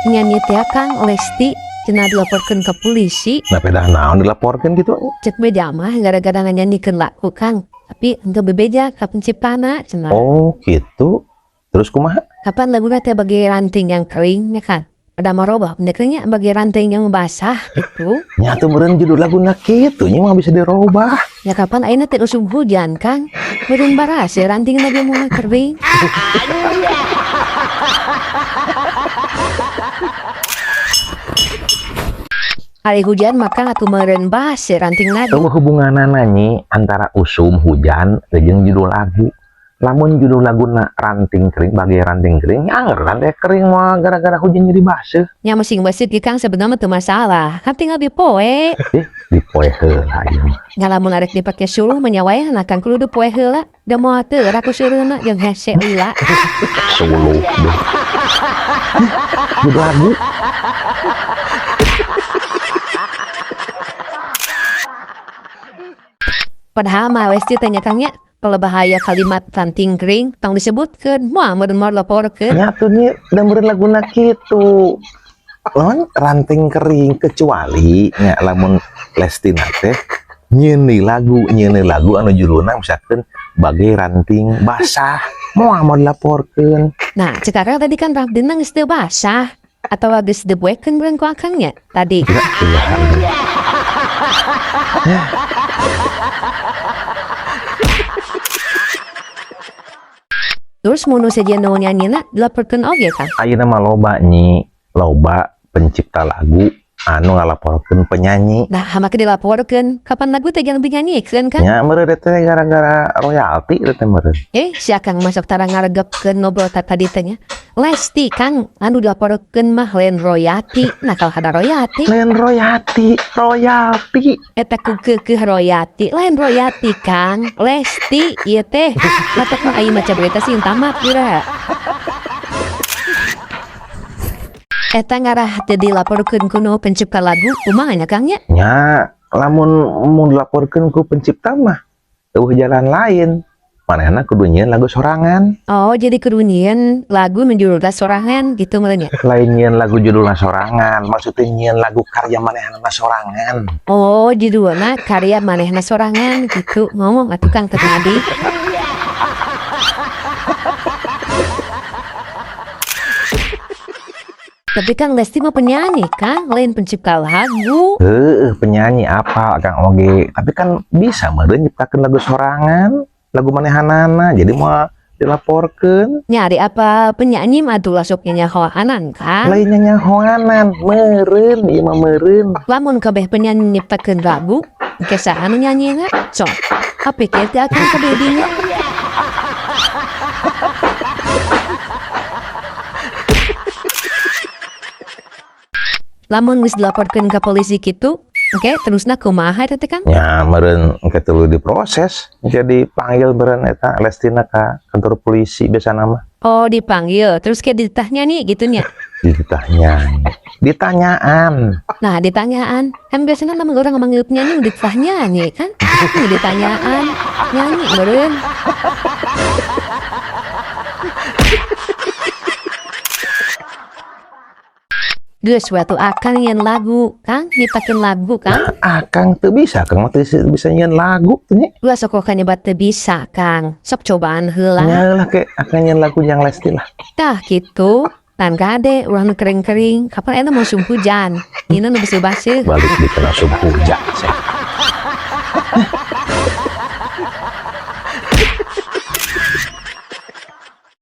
nyanyi teh Kang Lesti cenah dilaporkeun ke polisi. Nah pedah naon dilaporkan gitu. Cek beja mah gara-gara nyanyiikeun lagu Kang. Tapi henteu bebeja ka penciptana cenah. Oh gitu. Terus kumaha? Kapan laguna teh bagi ranting yang kering ya kan? Ada marobah benernya bagi ranting yang basah gitu. Nyatu meureun judul laguna kitu nya mah bisa dirobah. Ya kapan ayeuna teh usum hujan Kang? Meureun baras ya ranting lagi mulai kering. Hari hujan maka atuh meureun bas ya ranting lagi. Tunggu hubunganana nyi antara usum hujan jeung judul lagu. Lamun judul laguna ranting kering bagi ranting kering, anger ranting kering mah gara-gara hujan jadi baseuh. Nya masing-masing di Kang sebenarnya teu masalah. Kan tinggal dipoe. Dipoe heula ieu mah. Ngalamun arek dipake suluh menyawae na Kang kudu dipoe heula. Da moal teu aku seureuna jeung hese lila. Suluh deh. Judul lagu. Padahal mah Lesti tanya Kangnya kalau bahaya kalimat ranting kering tong disebutkeun moal meureun laporkeun. Nyatu nih udah meureun laguna kitu. Lamun ranting kering kecuali nya lamun Lesti teh nyeuni lagu anu judulna misalkan bagi ranting basah moal mau dilaporkeun. Nah, sekarang tadi kan Rabdina geus teu basah atau geus dibuekeun meureun ku Akangnya tadi. Terus munu saja nu nyanyina dilaporkeun oge Kang. Ayeuna mah loba nyi, loba pencipta lagu anu ngalaporkeun penyanyi. Nah, hamake dilaporkeun kapan lagu teh yang dinyanyiikeun Kang? Nya meureun teh gara-gara royalti teh meureun. Si Akang masuk tara ngaregepkeun ngobrol tadi teh nya. Lesti Kang anu dilaporkeun mah lain royalti. Nah, kalau ada royalti Lain royalti. eta kukeukeuh royalti lain royalti Kang Lesti ieu teh matak mah aya maca berita sing tamat kira eta ngarah teh dilaporkeun kuno pencipta lagu kumaha nya Kang nya? Nya lamun mau dilaporkeun ku pencipta mah eueuh jalan lain. Manehna kudu nyieun lagu sorangan. Oh jadi kudu nyieun lagu menjudulna sorangan gitu meureun nya. Lain nyieun lagu judulna sorangan, maksudnya nyieun lagu karya manehna sorangan. Oh judulna karya manehna sorangan gitu ngomong atuh Kang teh tadi. Tapi Kang Lesti mah penyanyi Kang, lain pencipta lagu. Penyanyi apa Kang oge, tapi kan bisa meureun nyiptakeun lagu sorangan, lagu manehanana, jadi mau dilaporkeun. Nyari apa penyanyi mah atuh sok nyanyihoanan Kang. Lainnya nyahoanan, meureun ieu mah meureun. Lamun kabeh penyanyi nyiptakeun lagu, engke saha nu nyanyina? Sok, apike teh akan kabeh dinya. Lamun geus dilaporkeun ka polisi kitu, oke, terusna kumaha eta teh Kang? Ya meureun engke tuluy diproses, jadi panggil beureun eta Lestina ka kantor polisi biasana mah. Oh, dipanggil, terus kayak ditanya nih gitu nya. Ditanyaan. Nah, ditanyaan, kan biasanya nama orang manggil penyanyi ditanya nih kan? Ini ditanyaan, nyanyi meureun. Geus waktu Akang nyanyi lagu, Kang, nyiptakeun lagu, Kang. Akang teu bisa, Kang mah teu bisa nyanyi lagu teh nya. Ulah sok kan nyebat teu bisa, Kang. Sok cobaan heula. Nyalah ke Akang nyanyi lagu yang Lesti lah. Tah gitu. Tan kade urang nu kering-kering, kapan eta musim hujan. Dina nu beueuh-beueuh. Balik di kena subuh hujan.